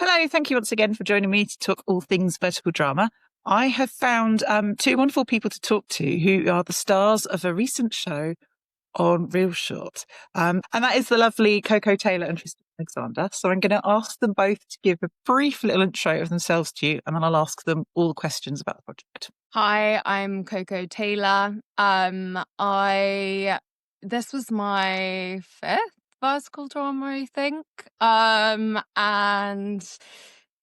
Hello, thank you once again for joining me to talk all things vertical drama. I have found two wonderful people to talk to who are the stars of a recent show on reelshort. And that is the lovely Coco Taylor and Tristan Alexander. So I'm going to ask them both to give a brief little intro of themselves to you, and then I'll ask them all the questions about the project. Hi, I'm Coco Taylor. This was my fifth vertical drama, I think. And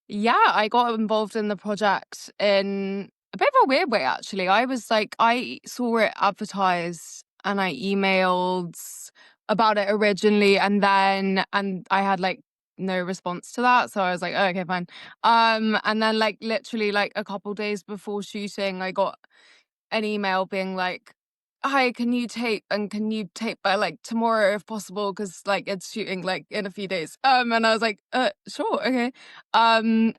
yeah, I got involved in the project in a bit of a weird way, actually. I saw it advertised and I emailed about it originally, and I had no response to that. So I was like, oh, okay, fine. And then literally a couple days before shooting, I got an email being like, hi, can you tape by tomorrow if possible, because it's shooting in a few days. And I was like, sure, okay. And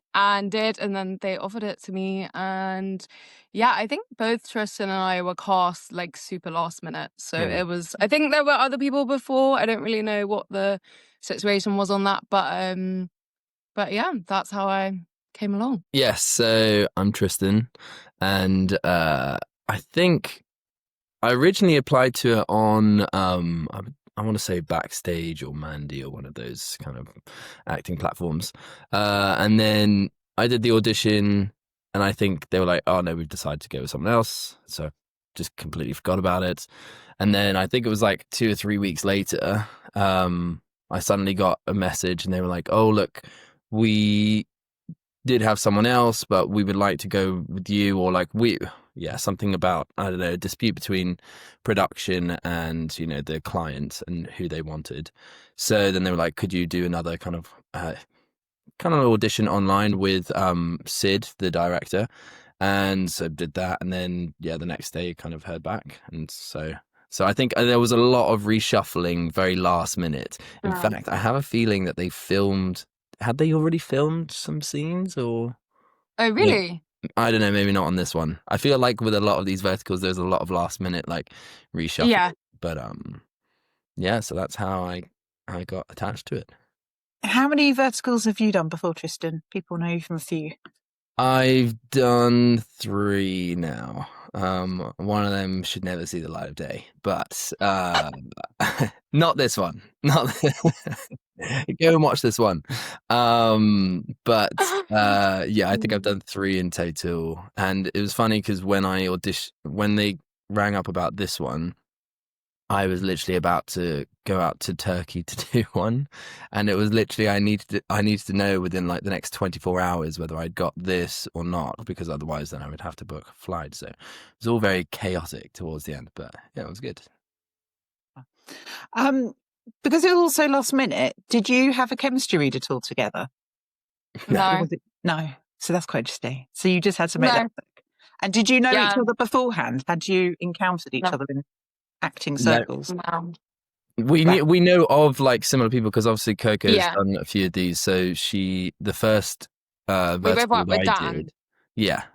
then they offered it to me, and yeah, I think both Tristan and I were cast super last minute. So it was, I think there were other people before. I don't really know what the situation was on that, but yeah, that's how I came along. Yes, so I'm Tristan, and I think I originally applied to it on I want to say Backstage or Mandy or one of those kind of acting platforms, and then I did the audition, and I think they were like, "Oh no, we've decided to go with someone else," so just completely forgot about it. And then I think it was 2 or 3 weeks later, I suddenly got a message, and they were like, "Oh look, we did have someone else, but we would like to go with you," or something about, I don't know, a dispute between production and, the client and who they wanted. So then they were like, could you do another kind of audition online with Sid, the director? And so did that. And then, the next day kind of heard back. And so I think there was a lot of reshuffling very last minute. In fact, I have a feeling that had they already filmed some scenes, or? Oh, really? I don't know, maybe not on this one. I feel like with a lot of these verticals, there's a lot of last minute reshuffle. Yeah. But so that's how I got attached to it. How many verticals have you done before, Tristan? People know you from a few. I've done 3 now. One of them should never see the light of day, but not this one. Go and watch this one. But I think I've done 3 in total. And it was funny because when they rang up about this one, I was literally about to go out to Turkey to do one, and it was literally I needed to know within the next 24 hours whether I'd got this or not, because otherwise then I would have to book a flight. So it was all very chaotic towards the end, but yeah, it was good. Because it was also last minute, did you have a chemistry read at all together? No. No. So that's quite interesting. So you just had to make that work. And did you know each other beforehand? Had you encountered each other in acting circles? No. We know of similar people, because obviously Coco's done a few of these. So the first vertical with Dan.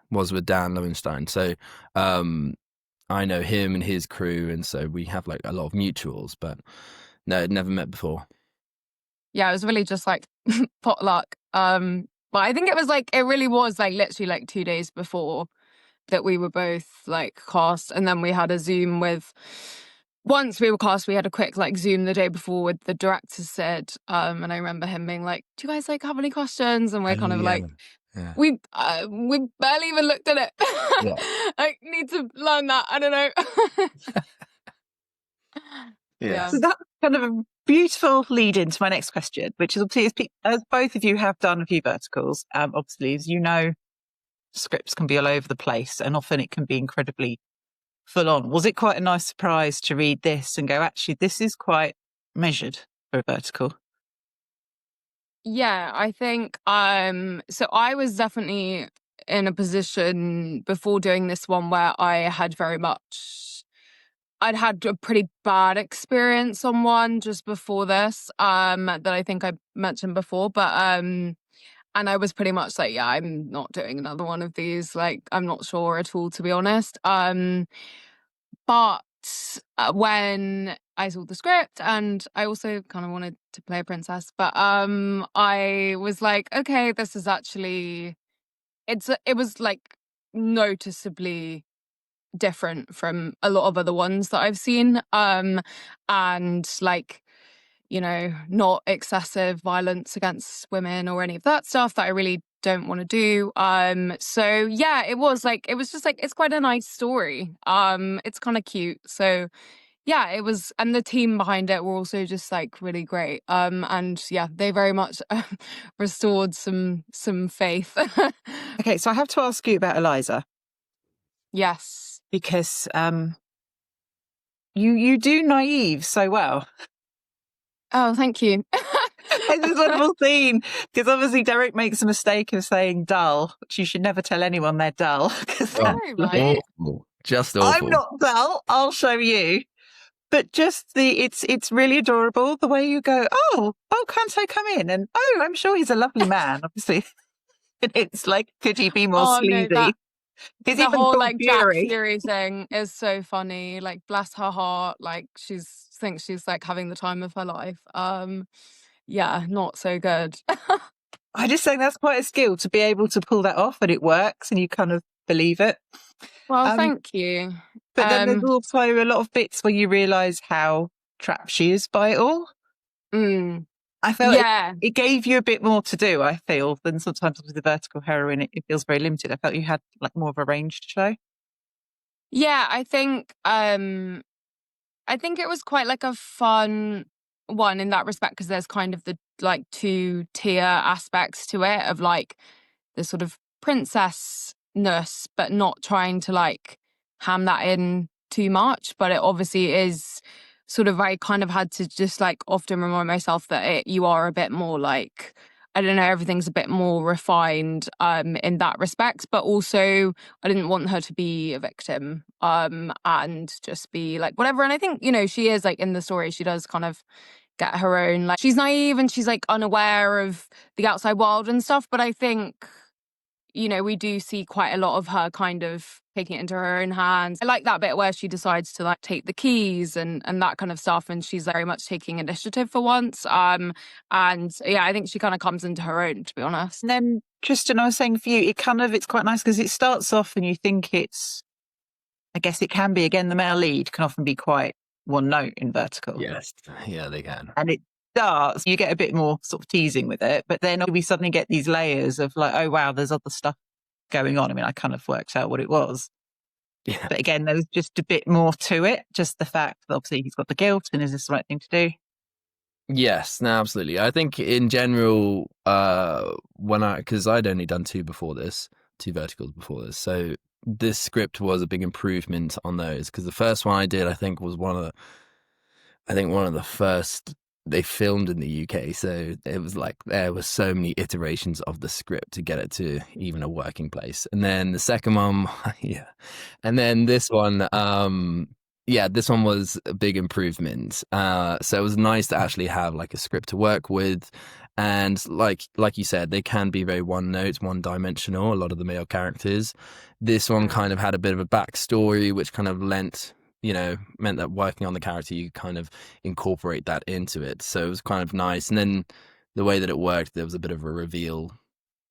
was with Dan Lowenstein. So I know him and his crew, and so we have a lot of mutuals, but no, I'd never met before. Yeah, it was really just potluck. But I think it was it really was literally 2 days before that we were both cast, and then we had a Zoom once we were cast, we had a quick Zoom the day before with the director, Sid, and I remember him being like, do you guys have any questions? And we're kind of we barely even looked at it. I need to learn that, I don't know. Yeah. So that's kind of a beautiful lead into my next question, which is obviously, as both of you have done a few verticals, obviously, as you know, scripts can be all over the place, and often it can be incredibly full on. Was it quite a nice surprise to read this and go, actually, this is quite measured for a vertical? Yeah, I think so I was definitely in a position before doing this one where I'd had a pretty bad experience on one just before this, that I think I mentioned before, but and I was pretty much I'm not doing another one of these. I'm not sure at all, to be honest. But when I saw the script, and I also kind of wanted to play a princess, but I was like, okay, this is actually it was like noticeably different from a lot of other ones that I've seen, and like, you know, not excessive violence against women or any of that stuff that I really don't want to do. So yeah, it was just like, it's quite a nice story. It's kind of cute. So yeah, it was, and the team behind it were also just like really great. And yeah, they very much restored some faith. Okay, so I have to ask you about Eliza, Yes. because you do naïve so well. Oh, thank you. It's this wonderful scene, because obviously Derek makes a mistake of saying dull, which you should never tell anyone they're dull. 'Cause I know, right? Awful. Just awful. I'm not dull. I'll show you. But just it's really adorable the way you go, oh, can't I come in? And oh, I'm sure he's a lovely man, obviously. And it's like, could he be more Oh no, sleazy? that He's the even whole called like Jack Fury. Fury thing is so funny. Like, bless her heart. Like, thinks she's like having the time of her life. Yeah, not so good. I just think that's quite a skill to be able to pull that off, and it works, and you kind of believe it. Well, Um, thank you. But then there's also a lot of bits where you realise how trapped she is by it all. I felt Yeah. it gave you a bit more to do, I feel, than sometimes with the vertical heroine. It feels very limited. I felt you had like more of a range to show. Yeah, I think it was quite like a fun one in that respect, because there's kind of the like two-tier aspects to it, of like the sort of princessness, but not trying to like ham that in too much. But it obviously is sort of, I kind of had to just like often remind myself that you are a bit more like, I don't know, everything's a bit more refined in that respect. But also, I didn't want her to be a victim and just be like whatever. And I think, you know, she is like, in the story, she does kind of get her own, like, she's naive and she's like unaware of the outside world and stuff. But I think, you know, we do see quite a lot of her kind of taking it into her own hands. I like that bit where she decides to like take the keys and that kind of stuff, and she's very much taking initiative for once. And yeah, I think she kind of comes into her own, to be honest. And then, Tristan, I was saying for you, it's quite nice because it starts off and you think I guess it can be, again, the male lead can often be quite one note in vertical. Yes. Yeah, they can. And it starts, you get a bit more sort of teasing with it, but then we suddenly get these layers of like, oh wow, there's other stuff going on. I mean, I kind of worked out what it was. Yeah. But again, there was just a bit more to it. Just the fact that obviously he's got the guilt, and is this the right thing to do? Yes, no, absolutely. I think in general, because I'd only done two verticals before this, so this script was a big improvement on those. Because the first one I did, I think, was one of the first they filmed in the UK. So it was like there were so many iterations of the script to get it to even a working place. And then the second one, yeah, and then this one, this one was a big improvement. So it was nice to actually have like a script to work with. And like you said, they can be very one note, one dimensional, a lot of the male characters. This one kind of had a bit of a backstory, which kind of meant that working on the character, you kind of incorporate that into it. So it was kind of nice. And then the way that it worked, there was a bit of a reveal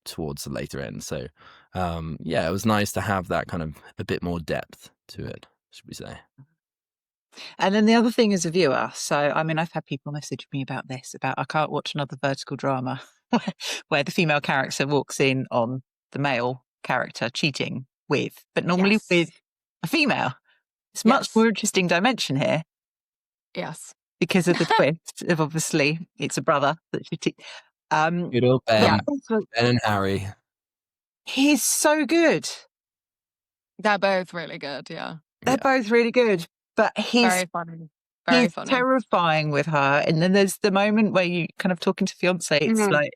towards the later end. So it was nice to have that kind of a bit more depth to it, should we say. And then the other thing as a viewer, so I mean, I've had people message me about this, about I can't watch another vertical drama where the female character walks in on the male character cheating with, but normally with a female. It's a much more interesting dimension here. Yes. Because of the twist of, obviously, it's a brother that she good old Ben. Ben and Harry. He's so good. They're both really good, yeah. They're both really good. But he's very funny. Very funny. Terrifying with her. And then there's the moment where you kind of talking to fiance, it's like,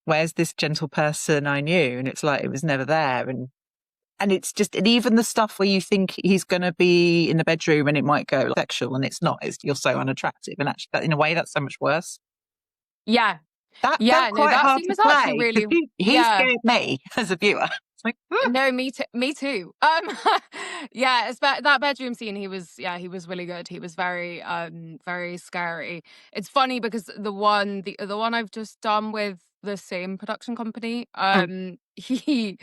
where's this gentle person I knew? And it's like, it was never there. And it's just, and even the stuff where you think he's going to be in the bedroom and it might go sexual, and it's not. You're so unattractive. And actually, in a way, that's so much worse. Yeah. That's quite hard to play. Really, he scared me as a viewer. It's like, "Ah." No, me too. Me too. Yeah, it's that bedroom scene. He was really good. He was very scary. It's funny because the one I've just done with the same production company, he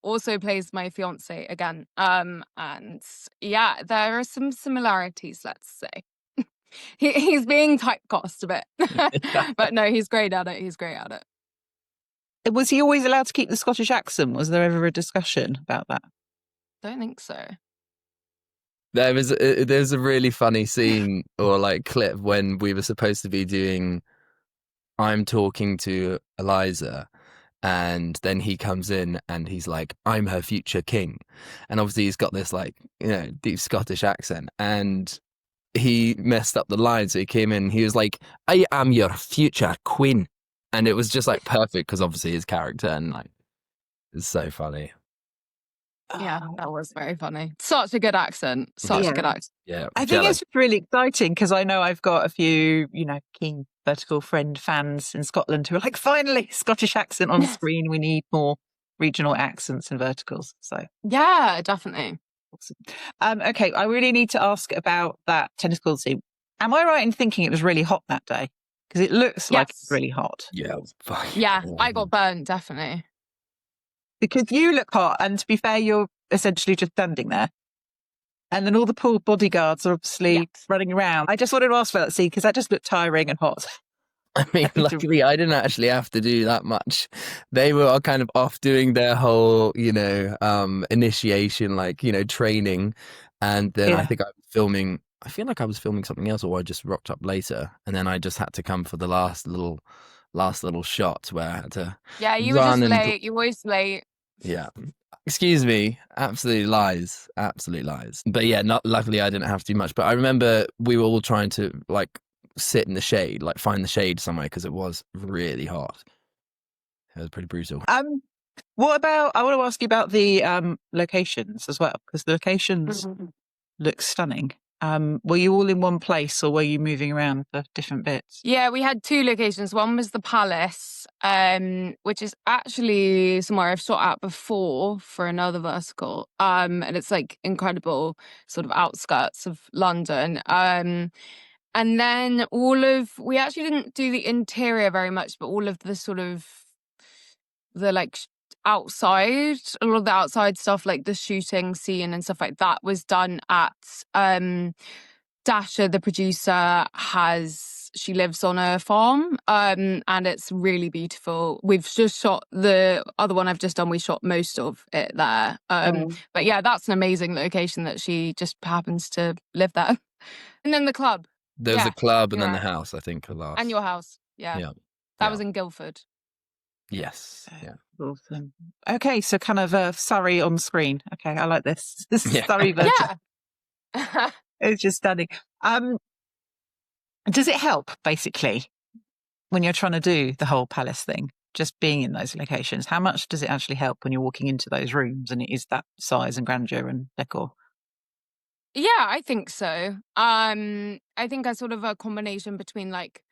also plays my fiance again. And yeah, there are some similarities, let's say. He's being typecast a bit, but no, he's great at it. He's great at it. Was he always allowed to keep the Scottish accent? Was there ever a discussion about that? Don't think so. There's a really funny scene or like clip when we were supposed to be doing I'm talking to Eliza, and then he comes in and he's like, I'm her future king. And obviously he's got this like, deep Scottish accent, and he messed up the line. So he came in, he was like, I am your future queen. And it was just like perfect because obviously his character, and like, it's so funny. Yeah, that was very funny. Such a good accent. Such a good accent. Yeah. I think it's really exciting because I know I've got a few, keen Vertical Friend fans in Scotland who are like, finally, Scottish accent on screen. We need more regional accents and verticals. So yeah, definitely. Awesome. Okay, I really need to ask about that tentacle scene. Am I right in thinking it was really hot that day? Because it looks like it's really hot. Yeah, it was fine. Yeah, I got burnt, definitely. Because you look hot, and to be fair, you're essentially just standing there. And then all the poor bodyguards are obviously running around. I just wanted to ask about that scene because that just looked tiring and hot. I mean, luckily, I didn't actually have to do that much. They were kind of off doing their whole, initiation, like, training. And then I think I was filming, I feel like I was filming something else, or I just rocked up later. And then I just had to come for the last little shot where I had to. Yeah, you were just late. You were always late. Yeah. Excuse me. Absolute lies. Absolute lies. But yeah, luckily I didn't have to do much. But I remember we were all trying to like sit in the shade, like find the shade somewhere because it was really hot. It was pretty brutal. What about, I want to ask you about the locations as well, because the locations look stunning. Were you all in one place or were you moving around for different bits? Yeah, we had two locations. One was the Palace, which is actually somewhere I've shot at before for another vertical. And it's like incredible sort of outskirts of London. And then we actually didn't do the interior very much, but all of the sort of the like outside, a lot of the outside stuff, like the shooting scene and stuff like that was done at Dasha, the producer, she lives on a farm, and it's really beautiful. We've just shot the other one I've just done. We shot most of it there. But yeah, that's an amazing location that she just happens to live there. And then the club. There was a club and then the house, I think, last. And your house. Yeah. That was in Guildford. Yes. Yeah. Awesome. Okay, so kind of Surrey on screen. Okay, I like this. This is Surrey version. Yeah. It's just stunning. Does it help, basically, when you're trying to do the whole palace thing, just being in those locations? How much does it actually help when you're walking into those rooms and it is that size and grandeur and decor? Yeah, I think so. I think a sort of a combination between like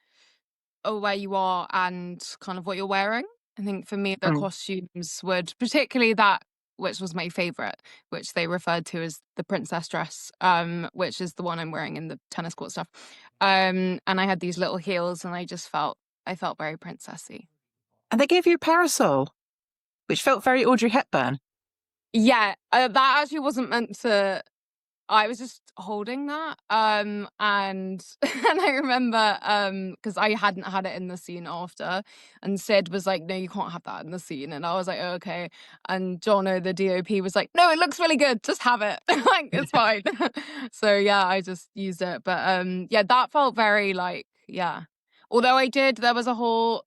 where you are and kind of what you're wearing. I think for me, the costumes would, particularly that, which was my favorite, which they referred to as the princess dress, which is the one I'm wearing in the tennis court stuff. And I had these little heels, and I felt very princessy. And they gave you a parasol, which felt very Audrey Hepburn. Yeah, that actually wasn't meant to. I was just holding that, and and I remember because I hadn't had it in the scene after, and Sid was like, "No, you can't have that in the scene," and I was like, oh, "Okay," and Jono, the DOP, was like, "No, it looks really good. Just have it. Like it's fine." So yeah, I just used it, but yeah, that felt very like Although there was a whole.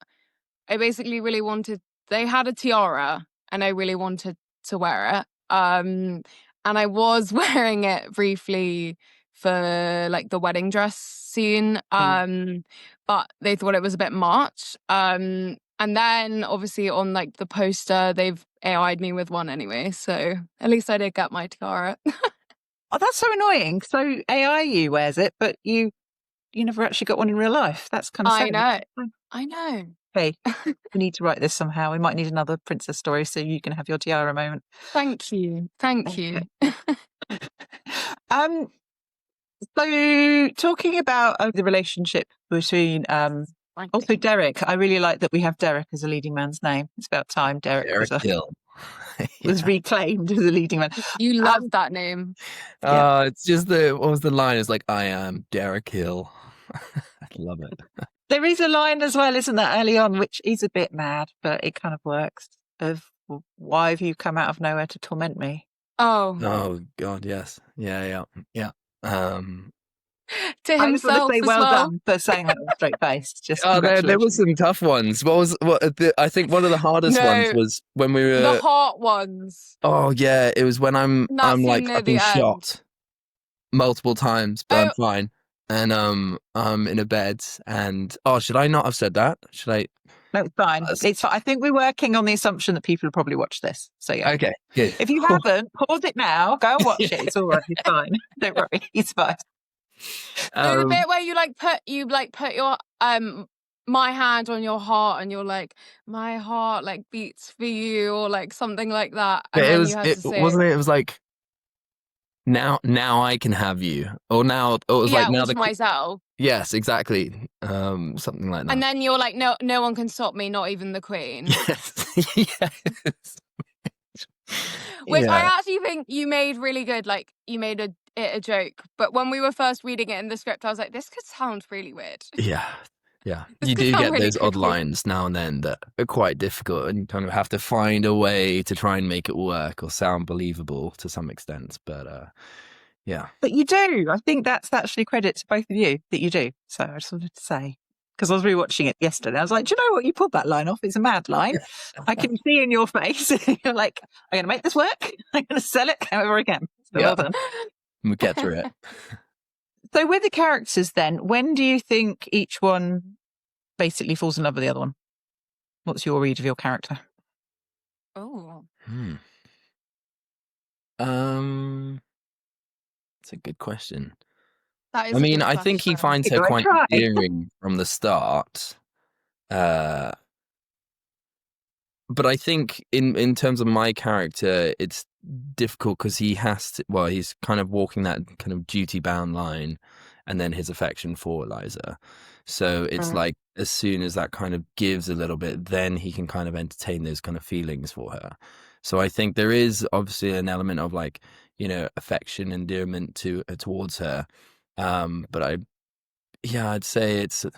I basically really wanted. They had a tiara, and I really wanted to wear it. And I was wearing it briefly for like the wedding dress scene. But they thought it was a bit much. And then obviously on like the poster, they've AI'd me with one anyway. So at least I did get my tiara. Oh, that's so annoying. So AI wears it, but you never actually got one in real life. That's kind of sad. I know. Hey, we need to write this somehow. We might need another princess story so you can have your tiara moment. Thank you. Thank you. So talking about the relationship between also Derek, I really like that we have Derek as a leading man's name. It's about time Derek was reclaimed as a leading man. You love that name. It's just what was the line? It's like, I am Derek Hill. I love it. There is a line as well, isn't there, early on, which is a bit mad, but it kind of works, of why have you come out of nowhere to torment me? Oh God, yes. Yeah. To I just want himself to say as well done for saying that with a straight face. Just there were some tough ones. I think one of the hardest ones was when we were the hot ones. Oh yeah, it was when I'm like I've been shot multiple times, but I'm fine. And I'm in a bed and should I not have said that? Should I? No, it's fine. It's fine. I think we're working on the assumption that people will probably watch this. So yeah. Okay, good. If you haven't, pause it now. Go and watch it. It's all right. It's fine. Don't worry. It's fine. The bit where you put your my hand on your heart and you're like, my heart like beats for you, or like something like that. And then you had to say, wasn't it? It was like now I can have you, or now it was like now myself. Yes, exactly. Something like that. And then you're like, no one can stop me, not even the queen. Yes. Which I actually think you made really good. Like you made it a joke, but when we were first reading it in the script, I was like, this could sound really weird. Yeah. You do get those odd lines now and then that are quite difficult, and you kind of have to find a way to try and make it work or sound believable to some extent. But yeah. But you do. I think that's actually credit to both of you that you do. So I just wanted to say, because I was rewatching it yesterday, I was like, do you know what? You pulled that line off. It's a mad line. I can see in your face. You're like, I'm going to make this work. I'm going to sell it however I can. So well done. We'll get through it. So with the characters then, when do you think each one basically falls in love with the other one? What's your read of your character? Oh. It's a good question. That is I think he finds her quite endearing from the start. But I think in terms of my character, it's difficult because he has to, he's kind of walking that kind of duty-bound line, and then his affection for Eliza. So it's like as soon as that kind of gives a little bit, then he can kind of entertain those kind of feelings for her. So I think there is obviously an element of like, affection, endearment towards her. But I'd say it's a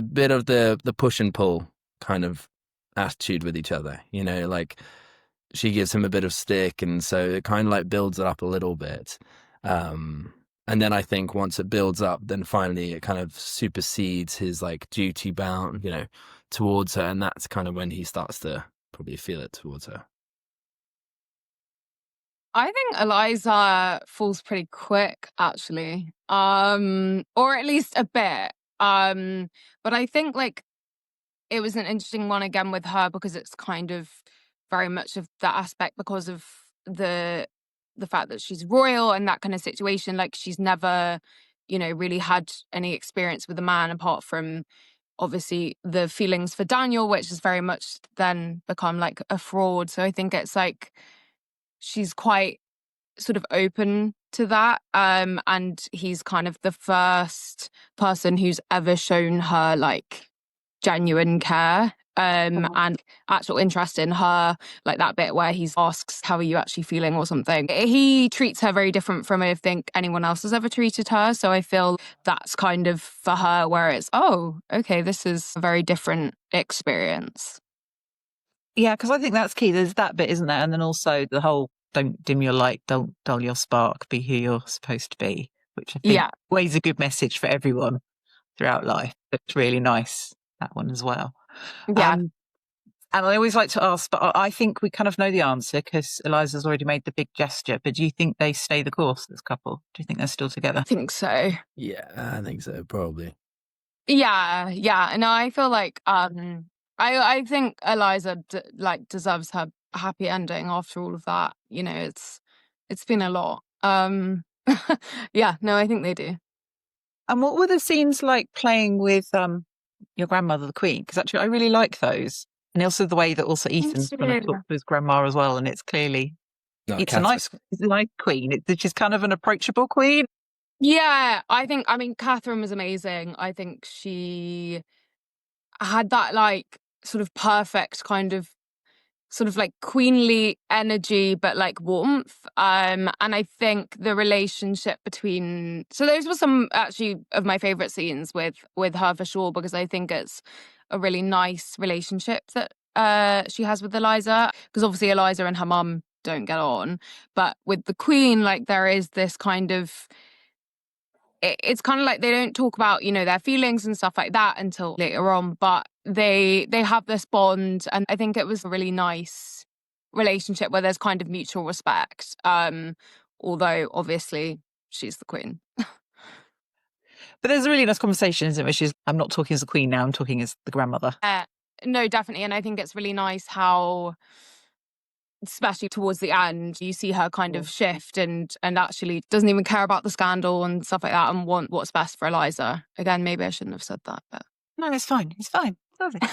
bit of the push and pull kind of attitude with each other, like she gives him a bit of stick, and so it kind of like builds it up a little bit. And then I think once it builds up, then finally it kind of supersedes his like duty bound, towards her, and that's kind of when he starts to probably feel it towards her. I think Eliza falls pretty quick, actually, or at least a bit. But I think like it was an interesting one again with her because it's kind of very much of that aspect because of the fact that she's royal and that kind of situation. Like she's never, really had any experience with a man apart from obviously the feelings for Daniel, which has very much then become like a fraud. So I think it's like she's quite sort of open to that. And he's kind of the first person who's ever shown her like genuine care and actual interest in her, like that bit where he asks, how are you actually feeling or something. He treats her very different from I think anyone else has ever treated her. So I feel that's kind of for her where it's, oh, okay, this is a very different experience. Yeah, because I think that's key. There's that bit, isn't there? And then also the whole don't dim your light, don't dull your spark, be who you're supposed to be, which I think weighs a good message for everyone throughout life. It's really nice, that one as well. Yeah. And I always like to ask, but I think we kind of know the answer because Eliza's already made the big gesture, but do you think they stay the course, this couple? Do you think they're still together? I think so. Yeah, I think so, probably. Yeah. And I feel like I think Eliza deserves her happy ending after all of that. It's been a lot. Yeah, no, I think they do. And what were the scenes like playing with your grandmother, the Queen, because actually I really like those. And also the way that also Ethan's kind of talked to his grandma as well, and it's clearly it's a nice queen. She's kind of an approachable queen. Yeah, I mean, Catherine was amazing. I think she had that like sort of perfect kind of sort of like queenly energy, but like warmth. And I think the relationship between, so those were some actually of my favorite scenes with her for sure, because I think it's a really nice relationship that she has with Eliza, because obviously Eliza and her mum don't get on, but with the Queen, like there is this kind of, it's kind of like they don't talk about, you know, their feelings and stuff like that until later on, but they have this bond, and I think it was a really nice relationship where there's kind of mutual respect. Although obviously she's the Queen. But there's a really nice conversation, isn't it? Which is, I'm not talking as the Queen now, I'm talking as the grandmother. No, definitely. And I think it's really nice how, especially towards the end, you see her kind of shift and actually doesn't even care about the scandal and stuff like that and want what's best for Eliza. Again, maybe I shouldn't have said that, but no, it's fine. It's fine. Okay.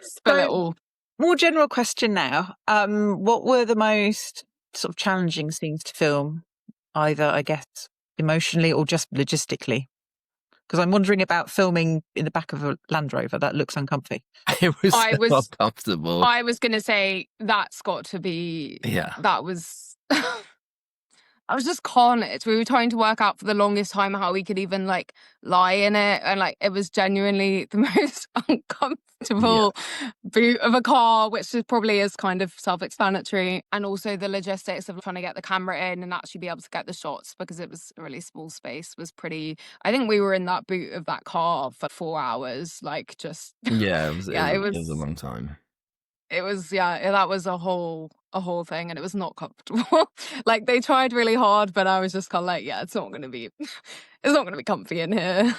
Spill it all. More general question now. What were the most sort of challenging scenes to film, either, I guess, emotionally or just logistically? Because I'm wondering about filming in the back of a Land Rover. That looks uncomfy. It was uncomfortable. I was going to say that's got to be... Yeah. That was... I was just carnage. We were trying to work out for the longest time how we could even like lie in it, and like it was genuinely the most uncomfortable boot of a car, which probably is kind of self-explanatory. And also the logistics of trying to get the camera in and actually be able to get the shots, because it was a really small space, was pretty... I think we were in that boot of that car for 4 hours, like just... Yeah, it was a long time. It was, that was a whole thing, and it was not comfortable. Like they tried really hard, but I was just kind of like, it's not going to be comfy in here.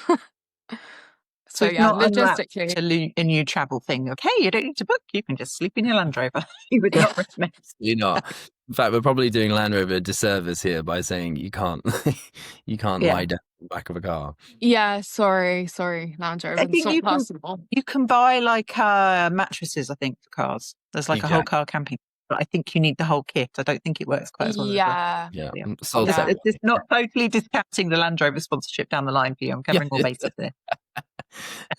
So yeah, logistically, a new travel thing. Okay, you don't need to book. You can just sleep in your Land Rover. You would not recommend. You're not. In fact, we're probably doing Land Rover a disservice here by saying you can't lie down in the back of a car. Yeah, sorry, Land Rover. I think you can buy like mattresses, I think, for cars. There's like a whole car camping, but I think you need the whole kit. I don't think it works quite as well. Yeah. It's not totally discounting the Land Rover sponsorship down the line for you. I'm covering all bases there.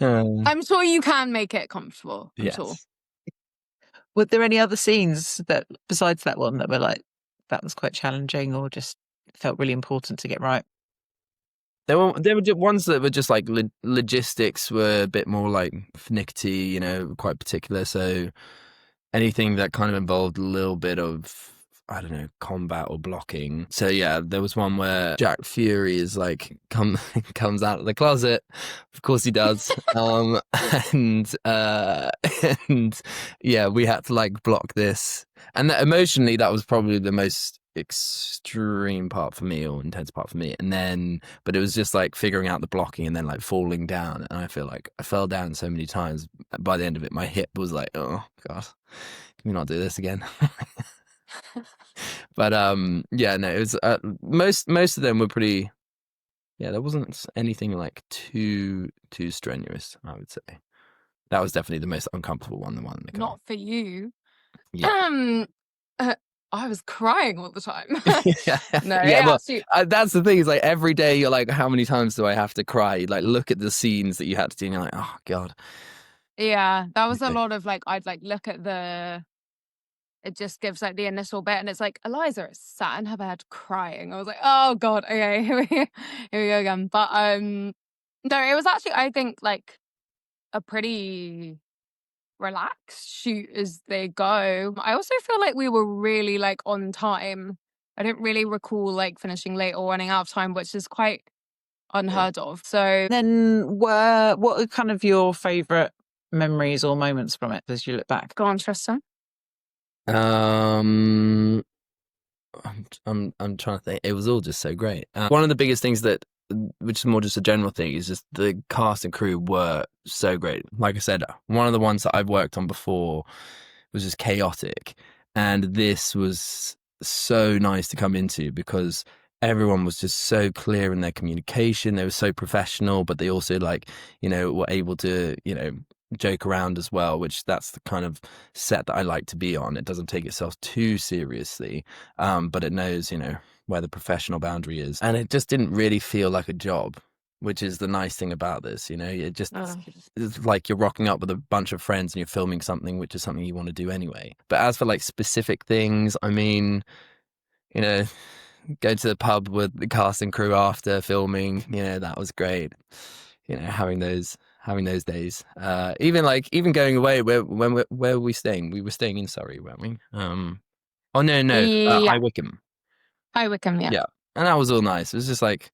I'm sure you can make it comfortable. I'm sure. Were there any other scenes that, besides that one, that were like, that was quite challenging or just felt really important to get right? There were ones that were just like logistics were a bit more like finicky, you know, quite particular. So anything that kind of involved a little bit of, I don't know, combat or blocking. So yeah, there was one where Jack Fury is like comes out of the closet. Of course he does. And yeah, we had to like block this. And emotionally, that was probably the most extreme part for me, or intense part for me. And then, but it was just like figuring out the blocking and then like falling down. And I feel like I fell down so many times. By the end of it, my hip was like, oh God, can we not do this again? But yeah, no, it was most of them were pretty. Yeah, there wasn't anything like too strenuous, I would say. That was definitely the most uncomfortable one. The one in the car. Not for you. Yeah. I was crying all the time. That's the thing. Is like every day you're like, how many times do I have to cry? You like look at the scenes that you had to do, and you're like, oh God. Yeah, that was a lot of like, I'd like look at it just gives like the initial bit, and it's like Eliza is sat in her bed crying. I was like, oh God, okay, here we go again. But no, it was actually, I think, like a pretty relaxed shoot as they go. I also feel like we were really like on time. I don't really recall like finishing late or running out of time, which is quite unheard of. So then what are kind of your favourite memories or moments from it as you look back? Go on, Tristan. I'm trying to think. It was all just so great. One of the biggest things that, which is more just a general thing, is just the cast and crew were so great. Like I said, one of the ones that I've worked on before was just chaotic, and this was so nice to come into because everyone was just so clear in their communication. They were so professional, but they also like, were able to, joke around as well, which that's the kind of set that I like to be on. It doesn't take itself too seriously, but it knows, where the professional boundary is. And it just didn't really feel like a job, which is the nice thing about this, it just it's like you're rocking up with a bunch of friends and you're filming something, which is something you want to do anyway. But as for like specific things, I mean, go to the pub with the cast and crew after filming, that was great. Having those days. Even going away. Where were we staying? We were staying in Surrey, weren't we? Oh no, Yeah. High Wycombe. High Wycombe, yeah. Yeah, and that was all nice. It was just like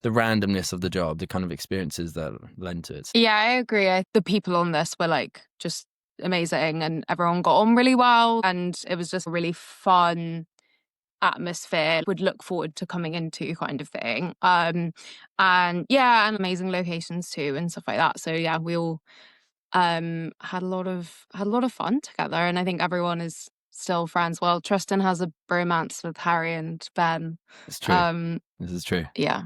the randomness of the job, the kind of experiences that lend to it. Yeah, I agree. The people on this were like just amazing, and everyone got on really well, and it was just a really fun atmosphere. Would look forward to coming into kind of thing. And amazing locations too and stuff like that. So yeah, we all had a lot of fun together, and I think everyone is still friends. Well, Tristan has a bromance with Harry and Ben. It's true. This is true. Yeah.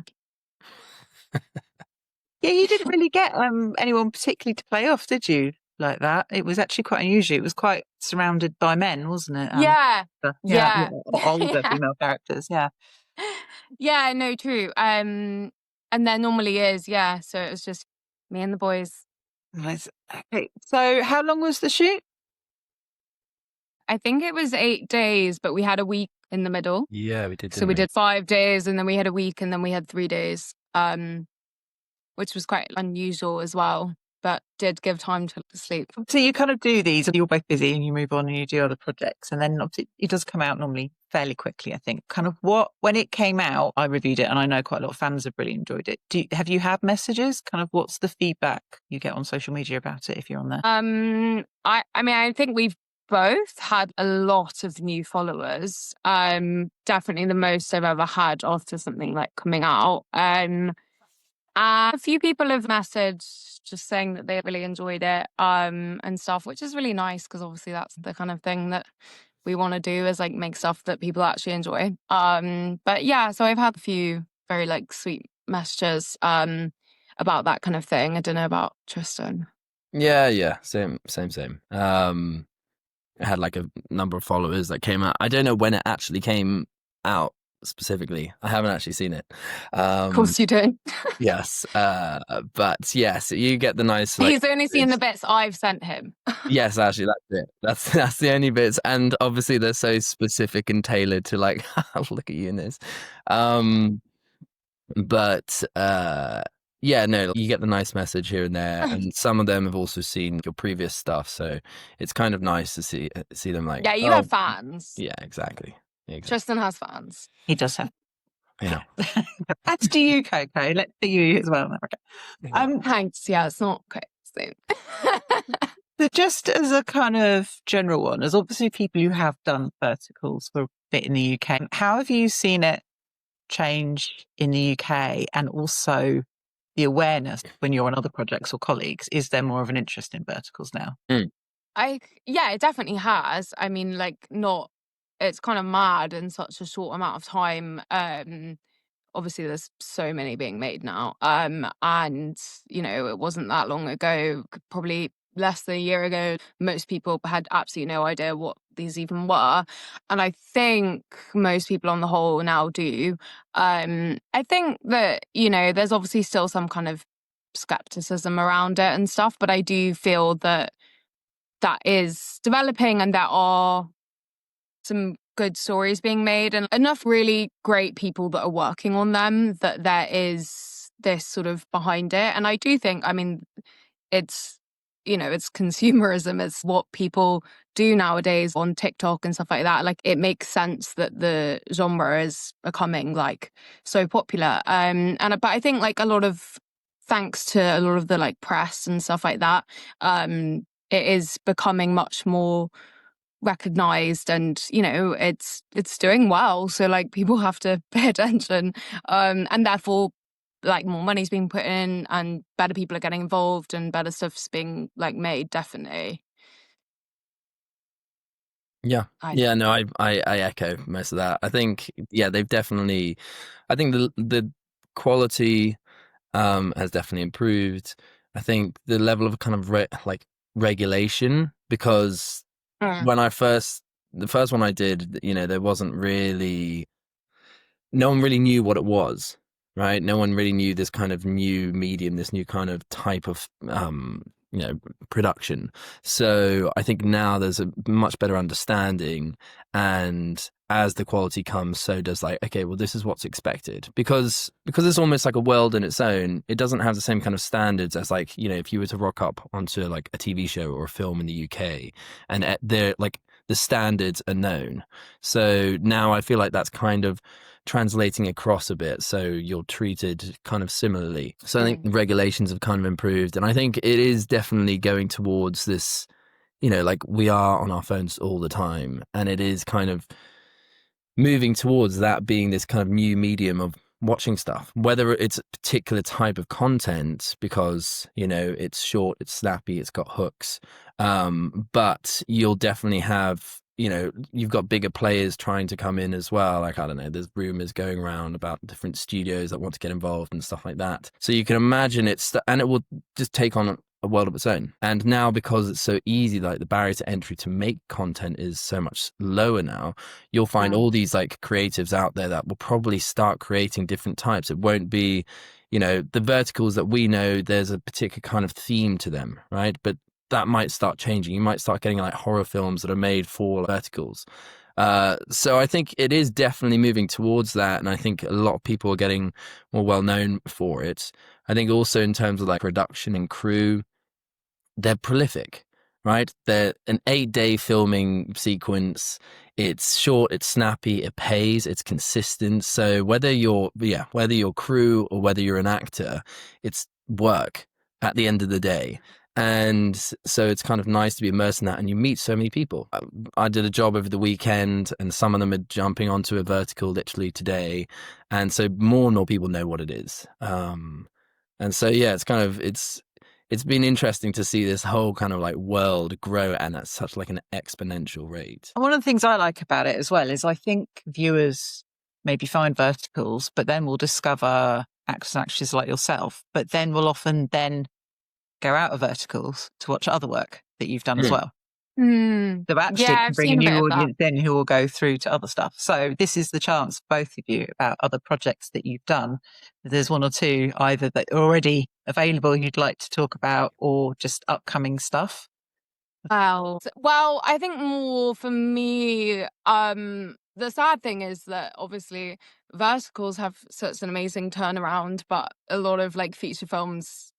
Yeah, you didn't really get anyone particularly to play off, did you? Like that. It was actually quite unusual. It was quite surrounded by men, wasn't it? Yeah. Older female characters. Yeah. Yeah, no, true. And there normally is, yeah. So it was just me and the boys. Nice. Okay. So how long was the shoot? I think it was 8 days, but we had a week in the middle. Yeah, we did. So we did 5 days, and then we had a week, and then we had 3 days, which was quite unusual as well, but did give time to sleep. So you kind of do these, you're both busy and you move on and you do other projects. And then obviously it does come out normally fairly quickly, I think. Kind of when it came out, I reviewed it and I know quite a lot of fans have really enjoyed it. Have you had messages? Kind of what's the feedback you get on social media about it if you're on there? I mean, I think we've both had a lot of new followers. Definitely the most I've ever had after something like coming out. A few people have messaged just saying that they really enjoyed it, and stuff, which is really nice because obviously that's the kind of thing that we want to do, is like make stuff that people actually enjoy. But yeah, so I've had a few very like sweet messages about that kind of thing. I don't know about Tristan. Yeah, same. It had like a number of followers that came out. I don't know when it actually came out specifically. I haven't actually seen it. Of course you don't. Yes, but yes, you get the nice. Like, he's only seen the bits I've sent him. Yes, actually, that's it. That's the only bits, and obviously they're so specific and tailored to like look at you in this. But yeah, no, you get the nice message here and there, and some of them have also seen your previous stuff, so it's kind of nice to see them like. Yeah, you have fans. Yeah, exactly. Tristan has fans. He does have. Yeah. As do you, Coco. Let's do you as well. Thanks. Yeah, it's not quite the same. But just as a kind of general one, as obviously people who have done verticals for a bit in the UK, how have you seen it change in the UK, and also the awareness when you're on other projects or colleagues? Is there more of an interest in verticals now? Yeah, it definitely has. I mean, like, it's kind of mad in such a short amount of time. Obviously there's so many being made now. And, it wasn't that long ago, probably less than a year ago, most people had absolutely no idea what these even were. And I think most people on the whole now do. I think that, there's obviously still some kind of skepticism around it and stuff, but I do feel that is developing, and there are some good stories being made and enough really great people that are working on them that there is this sort of behind it. And I do think, it's consumerism. It's what people do nowadays on TikTok and stuff like that. Like, it makes sense that the genre is becoming like so popular. But I think like thanks to a lot of the like press and stuff like that, it is becoming much more recognized, and it's doing well, so like people have to pay attention, and therefore like more money's being put in and better people are getting involved and better stuff's being like made, definitely. Yeah. Yeah, no, I echo most of that. I think, yeah, they've definitely, I think the quality has definitely improved. I think the level of kind of regulation, because Mm. when the first one I did, there wasn't really, no one really knew what it was, right? No one really knew this kind of new medium, this new kind of type of production. So I think now there's a much better understanding, and as the quality comes, so does like, okay, well, this is what's expected, because it's almost like a world in its own. It doesn't have the same kind of standards as, like, if you were to rock up onto like a TV show or a film in the UK, and they're like, the standards are known. So now I feel like that's kind of translating across a bit, so you're treated kind of similarly. So I think the regulations have kind of improved, and I think it is definitely going towards this, like, we are on our phones all the time, and it is kind of moving towards that being this kind of new medium of watching stuff, whether it's a particular type of content, because it's short, it's snappy, it's got hooks, but you'll definitely have, you've got bigger players trying to come in as well. Like, I don't know, there's rumors going around about different studios that want to get involved and stuff like that. So you can imagine and it will just take on a world of its own. And now, because it's so easy, like the barrier to entry to make content is so much lower now, you'll find all these like creatives out there that will probably start creating different types. It won't be, the verticals that we know, there's a particular kind of theme to them, right? But that might start changing. You might start getting like horror films that are made for verticals. So I think it is definitely moving towards that, and I think a lot of people are getting more well known for it. I think also in terms of like production and crew, they're prolific, right? They're an 8-day filming sequence. It's short, it's snappy, it pays, it's consistent. So whether you're crew or whether you're an actor, it's work at the end of the day. And so it's kind of nice to be immersed in that, and you meet so many people. I did a job over the weekend, and some of them are jumping onto a vertical literally today. And so more and more people know what it is. And so, yeah, it's been interesting to see this whole kind of like world grow, and at such like an exponential rate. One of the things I like about it as well is I think viewers maybe find verticals, but then will discover actors and actresses like yourself, but then will often then go out of verticals to watch other work that you've done as well. So actually Yeah, it can I've bring a seen a bit new of that. audience then who will go through to other stuff. So this is the chance for both of you about other projects that you've done. If there's one or two either that are already available you'd like to talk about, or just upcoming stuff. Well, I think more for me, the sad thing is that obviously verticals have such an amazing turnaround, but a lot of like feature films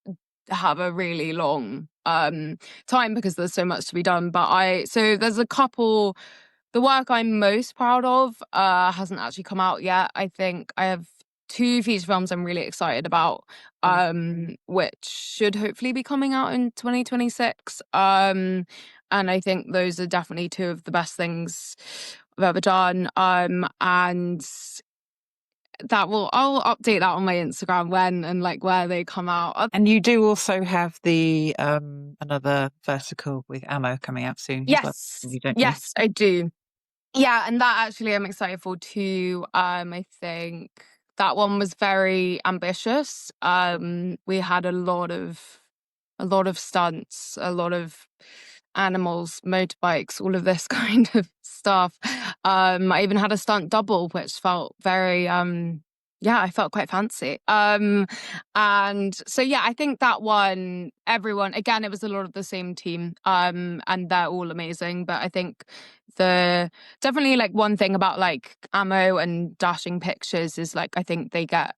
have a really long time because there's so much to be done. So there's a couple. The work I'm most proud of hasn't actually come out yet. I think I have 2 feature films I'm really excited about, which should hopefully be coming out in 2026. And I think those are definitely 2 of the best things I've ever done. And I'll update that on my Instagram when and like where they come out. And you do also have the another vertical with Ammo coming out soon. Yes, as well, don't yes, I do. Yeah, and that actually I'm excited for too. I think that one was very ambitious. We had a lot of stunts, a lot of animals, motorbikes, all of this kind of stuff. I even had a stunt double, which felt very I felt quite fancy. And so yeah, I think that one, everyone, again, it was a lot of the same team. And they're all amazing. But I think definitely like one thing about like Ammo and Dashing Pictures is like I think they get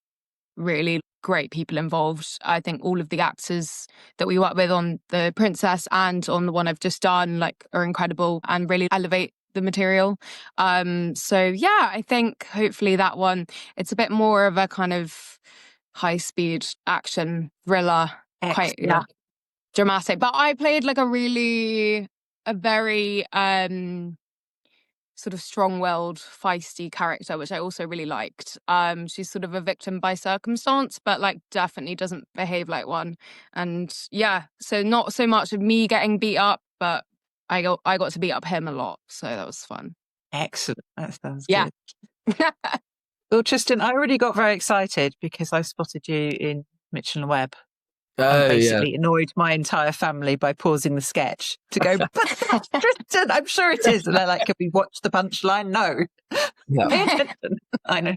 really great people involved. I think all of the actors that we work with on The Princess and on the one I've just done like are incredible and really elevate the material. So yeah, I think hopefully that one, it's a bit more of a kind of high speed action thriller, quite dramatic. But I played like a very sort of strong-willed, feisty character, which I also really liked. She's sort of a victim by circumstance, but like definitely doesn't behave like one. And yeah, so not so much of me getting beat up, but I got to beat up him a lot, so that was fun. Excellent. That sounds Yeah. good. Well, Tristan, I already got very excited because I spotted you in Mitchell and Webb and Oh, basically annoyed my entire family by pausing the sketch to go, but that's Tristan, I'm sure it is. And they're like, can we watch the punchline? No. yeah. Pay attention. I know.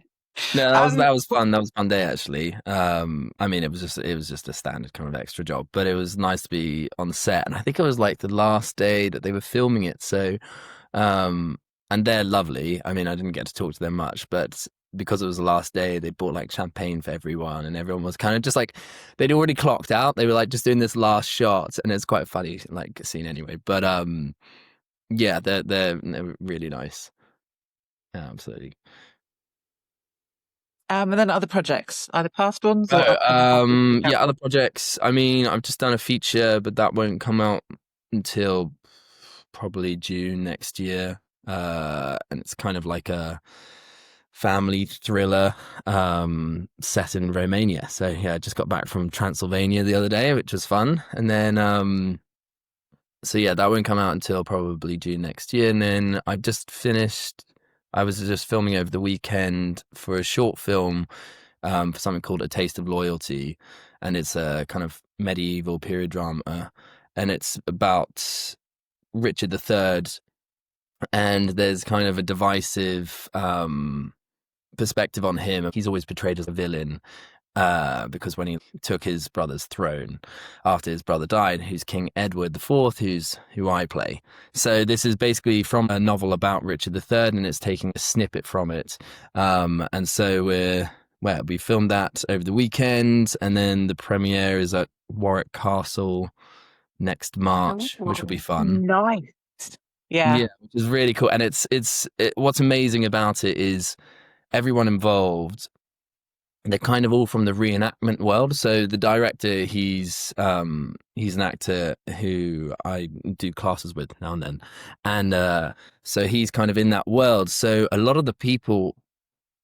No, that was fun. That was a fun day, actually. I mean, it was just a standard kind of extra job, but it was nice to be on set. And I think it was like the last day that they were filming it. So, and they're lovely. I mean, I didn't get to talk to them much, but because it was the last day, they bought like champagne for everyone, and everyone was kind of just like they'd already clocked out. They were like just doing this last shot, and it's quite funny, like scene anyway. But yeah, they're really nice. Yeah, absolutely. And then other projects, either past ones or yeah, other projects. I mean, I've just done a feature, but that won't come out until probably June next year. And it's kind of like a family thriller set in Romania. So yeah, I just got back from Transylvania the other day, which was fun. And then so yeah, that won't come out until probably June next year. And then I've just finished. I was just filming over the weekend for a short film for something called A Taste of Loyalty, and it's a kind of medieval period drama, and it's about Richard III, and there's kind of a divisive perspective on him. He's always portrayed as a villain because when he took his brother's throne after his brother died, who's King Edward IV, who I play. So this is basically from a novel about Richard III, and it's taking a snippet from it. And so we filmed that over the weekend, and then the premiere is at Warwick Castle next March, which will be fun. Nice. Yeah. Yeah, which is really cool. And what's amazing about it is everyone involved, they're kind of all from the reenactment world. So the director, he's an actor who I do classes with now and then, and so he's kind of in that world. So a lot of the people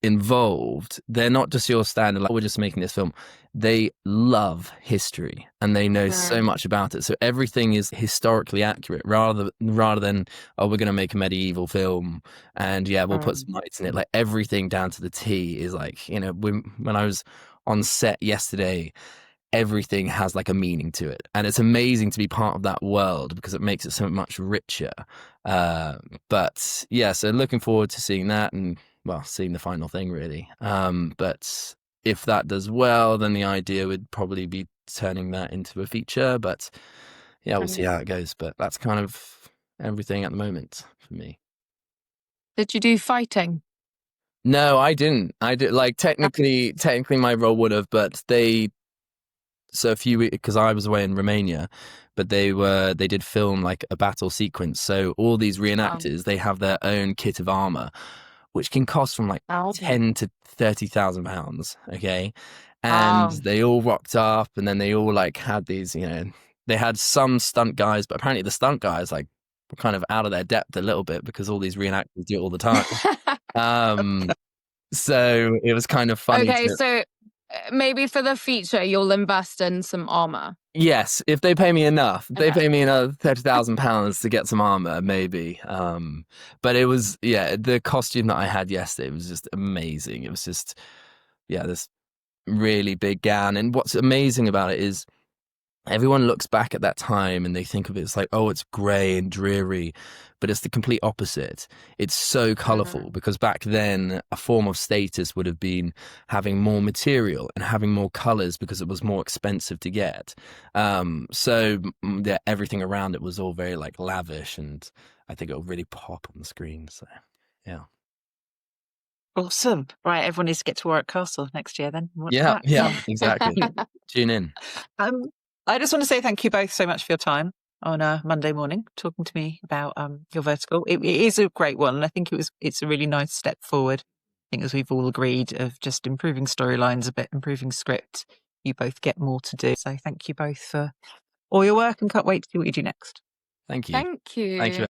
involved, they're not just your standard, like, we're just making this film. They love history and they know so much about it. So everything is historically accurate rather than, oh, we're going to make a medieval film and yeah, we'll put some lights in it. Like everything down to the T is like, you know, when I was on set yesterday, everything has like a meaning to it. And it's amazing to be part of that world because it makes it so much richer. But yeah, so looking forward to seeing that and, well, seeing the final thing really. But if that does well, then the idea would probably be turning that into a feature. But yeah, we'll see how it goes. But that's kind of everything at the moment for me. Did you do fighting? No, I didn't. I did, like, technically my role would have, but so a few weeks, because I was away in Romania, but they did film like a battle sequence. So all these reenactors, they have their own kit of armor, which can cost from like 10 to 30,000 pounds. Okay. And they all rocked up, and then they all like had these, you know, they had some stunt guys, but apparently the stunt guys like were kind of out of their depth a little bit because all these reenactors do it all the time. So it was kind of funny. Okay, so maybe for the feature, you'll invest in some armor. Yes, if they pay me enough. If they pay me another £30,000 to get some armor, maybe. But it was, yeah, the costume that I had yesterday was just amazing. It was just, yeah, this really big gown. And what's amazing about it is everyone looks back at that time and they think of it as like, oh, it's grey and dreary, but it's the complete opposite. It's so colourful because back then a form of status would have been having more material and having more colours because it was more expensive to get. So yeah, everything around it was all very like lavish, and I think it'll really pop on the screen. So yeah. Awesome. Right, everyone needs to get to Warwick Castle next year then. Yeah, exactly. Tune in. I just want to say thank you both so much for your time on a Monday morning, talking to me about your vertical. It is a great one, and I think it's a really nice step forward. I think, as we've all agreed, of just improving storylines a bit, improving script. You both get more to do. So thank you both for all your work, and can't wait to see what you do next. Thank you. Thank you. Thank you.